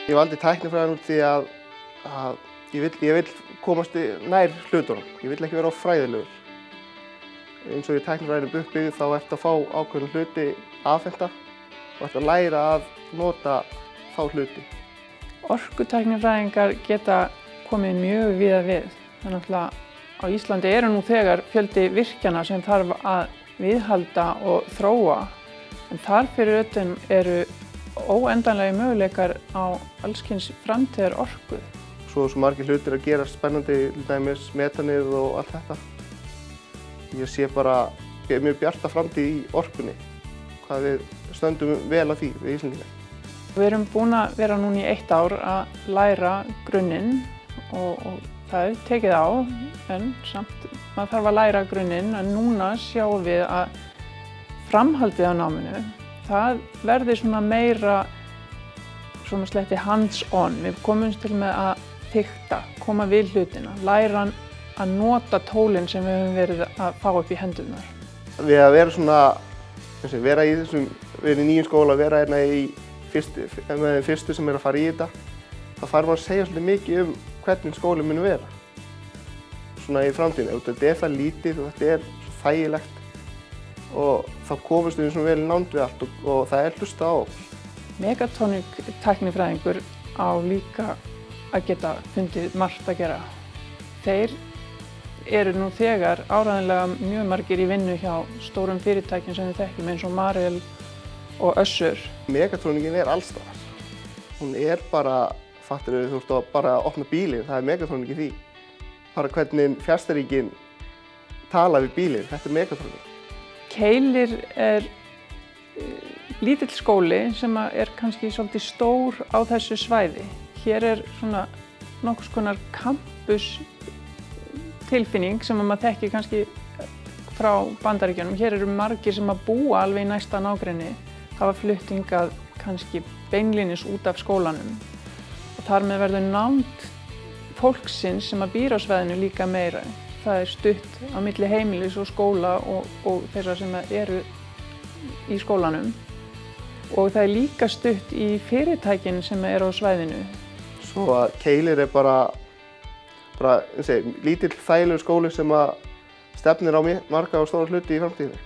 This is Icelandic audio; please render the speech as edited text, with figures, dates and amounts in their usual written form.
Ég valdi tæknifræðina út því að ég vil komast nær hlutunum. Ég vil ekki vera of fræðilegur. Eins og í tæknifræðinni uppbyggð þá ertu að fá ákveðna hluti afhenta og ertu að læra að nota þá hluti. Orkutæknifræðingar geta komið mjög víða við. Þannig að á Íslandi eru nú þegar fjöldi virkjana sem þarf að viðhalda og þróa. En þar fyrir utan eru óendanlegi möguleikar á alls kyns framtíðar orku. Svo margir hlutir að gera spennandi, til dæmis metanið og allt þetta. Ég sé bara mjög bjarta framtíð í orkunni, hvað við stöndum vel að því við Íslendingar. Við erum búin að vera núna í 1 ár að læra grunninn og það er tekið á, en samt maður þarf að læra grunninn, en núna sjáum við að framhaldið á náminu, það verði svona meira sletti hands-on. Við komumst til með að fikta, koma við hlutina, læra að nota tólin sem við höfum verið að fá upp í hendurnar. Við að vera í nýjum skóla, vera hérna með þeim fyrstu sem er að fara í þetta, þá fær maður að segja svolítið mikið hvernig skólinn mun vera. Svona í framtíðinni, þetta er það lítið og þetta er þægilegt og þá komumst við vel í nánd við allt og það er hlustað á. Megatronic tæknifræðingur á líka að geta fundið margt að gera. Þeir eru nú þegar áreiðanlega mjög margir í vinnu hjá stórum fyrirtækjum sem við þekkjum eins og Marel og Össur. Megatronicin er alls staðar. Hún er bara, fattur þú ert bara að opna bílinn, það er megatronic í því. Bara hvernig fjarstýringin tala við bílinn, þetta er megatronic. Keilir er lítill skóli sem er kannski svolítið stór á þessu svæði. Hér er svona nokkurs konar campus tilfinning sem maður þekkir kannski frá Bandaríkjunum. Hér eru margir sem að búa alveg í næsta nágrenni, hafa flutt hingað kannski beinlínis út af skólanum. Og þar með verður nánd fólksins sem að býr á svæðinu líka meira. Það er stutt á milli heimilis og skóla og þeirra sem eru í skólanum. Og það er líka stutt í fyrirtækin sem eru á svæðinu. Svo að Keilir er bara lítill þægilegur skóli sem að stefnir á marga og stóra hluti í framtíðinni.